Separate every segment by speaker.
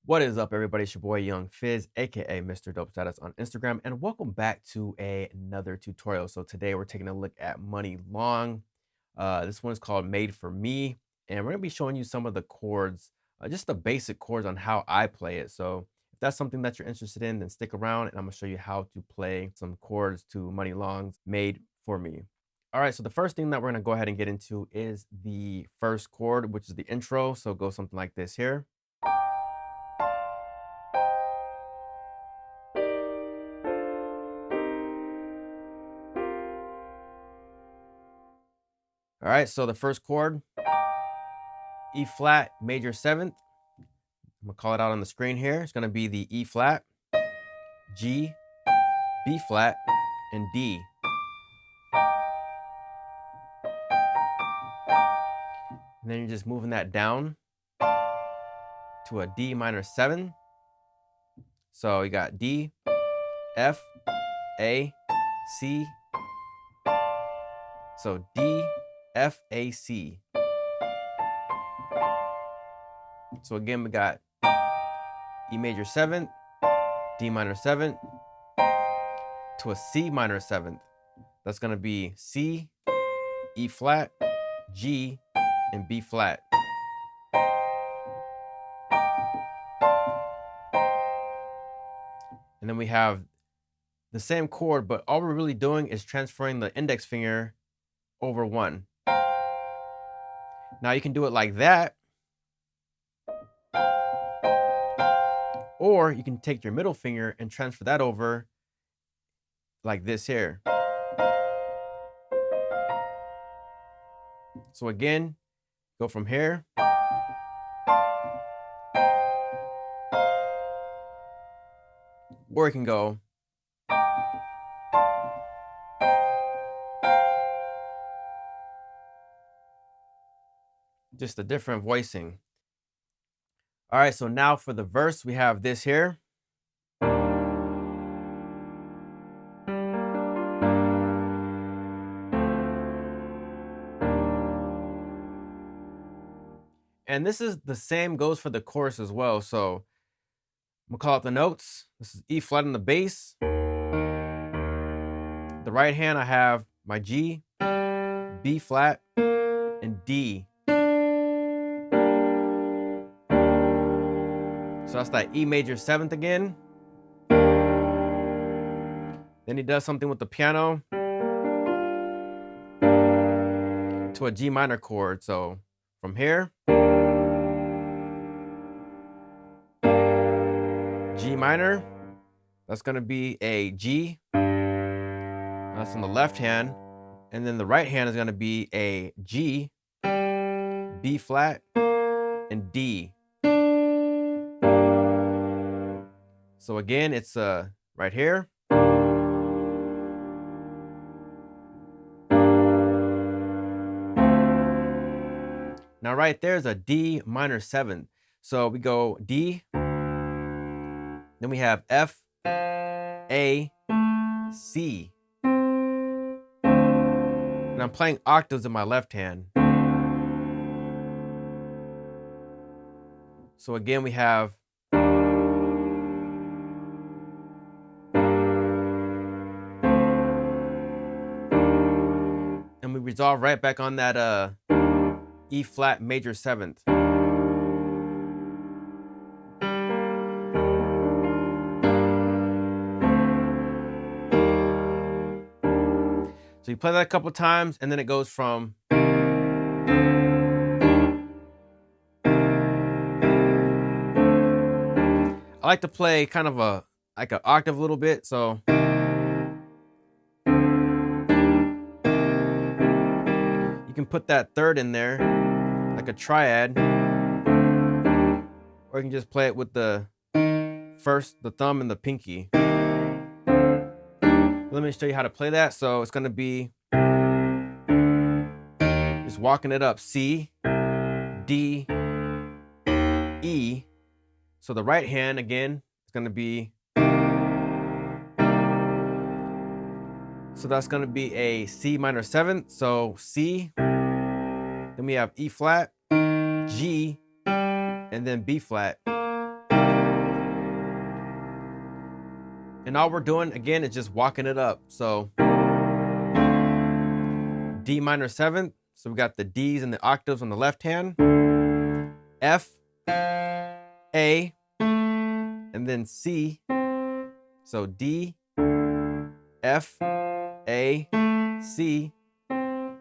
Speaker 1: What is up, everybody? It's your boy Young Fizz, aka Mr.Dopestatus on Instagram, and welcome back to another tutorial. So today we're taking a look at Money Long. This one is called Made for Me, and we're gonna be showing you some of the chords, just the basic chords on how I play it. So if that's something that you're interested in, then stick around, and I'm gonna show you how to play some chords to Money Long's Made for Me. All right, so the first thing that we're gonna go ahead and get into is the first chord, which is the intro. So it goes something like this here. All right, so the first chord, E flat major seventh. I'm gonna call it out on the screen here. It's gonna be the E flat, G, B flat, and D. And then you're just moving that down to a D minor 7. So you got D, F, A, C. So D, F, A, C. So again, we got E major 7th, D minor 7th, to a C minor 7th. That's gonna be C, E flat, G, and B flat. And then we have the same chord, but all we're really doing is transferring the index finger over 1. Now you can do it like that, or you can take your middle finger and transfer that over like this here. So again, go from here, or it can go just a different voicing. All right, so now for the verse, we have this here. And this is the same goes for the chorus as well. So I'm gonna call out the notes. This is E flat on the bass. The right hand, I have my G, B flat, and D. So that's that E major 7th again. Then he does something with the piano to a G minor chord. So from here, G minor, that's gonna be a G. That's on the left hand. And then the right hand is gonna be a G, B flat, and D. So again, it's right here. Now right there is a D minor 7th. So we go D, then we have F, A, C. And I'm playing octaves in my left hand. So again, we have and we resolve right back on that E flat major 7th. So you play that a couple times, and then it goes from I like to play kind of like an octave a little bit, so you can put that third in there like a triad, or you can just play it with the thumb and the pinky. Let me show you how to play that. So it's gonna be just walking it up, C, D, E. So the right hand again is gonna be, so that's gonna be a C minor 7th. So C, then we have E flat, G, and then B flat. And all we're doing again is just walking it up. So D minor 7th. So we got the D's and the octaves on the left hand. F, A, and then C. So D, F, A, C. And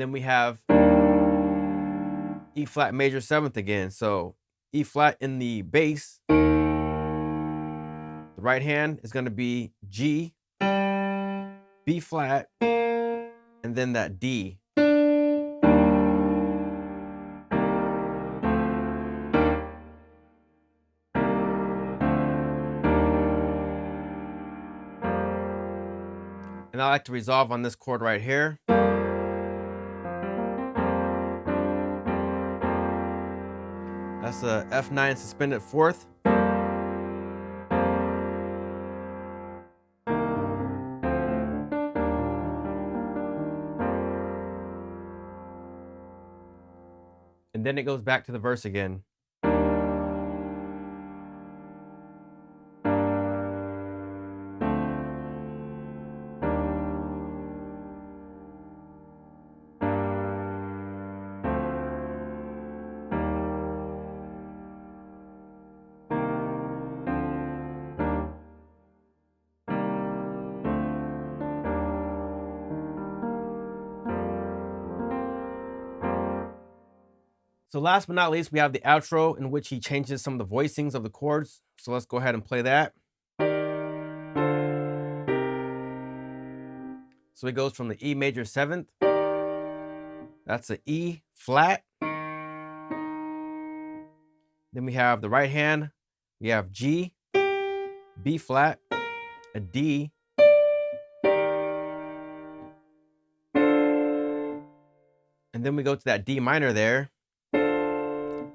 Speaker 1: then we have E flat major 7th again. So E flat in the bass. The right hand is going to be G, B flat, and then that D. And I like to resolve on this chord right here. That's a F9 suspended 4th. And then it goes back to the verse again. So last but not least, we have the outro in which he changes some of the voicings of the chords. So let's go ahead and play that. So he goes from the E major 7th. That's an E flat. Then we have the right hand. We have G, B flat, a D, and then we go to that D minor there.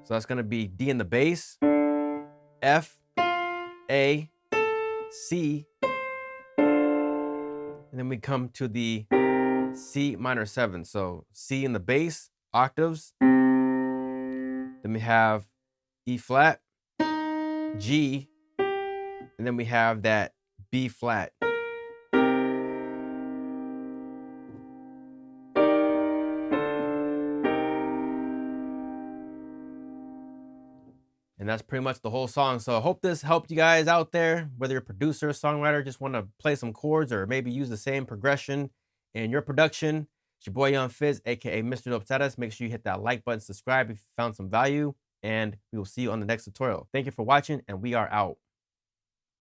Speaker 1: So that's going to be D in the bass, F, A, C, and then we come to the C minor 7. So C in the bass, octaves. Then we have E flat, G, and then we have that B flat. And that's pretty much the whole song. So I hope this helped you guys out there, whether you're a producer, songwriter, just want to play some chords or maybe use the same progression in your production. It's your boy Young Fizz, aka mr.dopestatus. Make sure you hit that like button, subscribe if you found some value, and we will see you on the next tutorial. Thank you for watching, and we are out.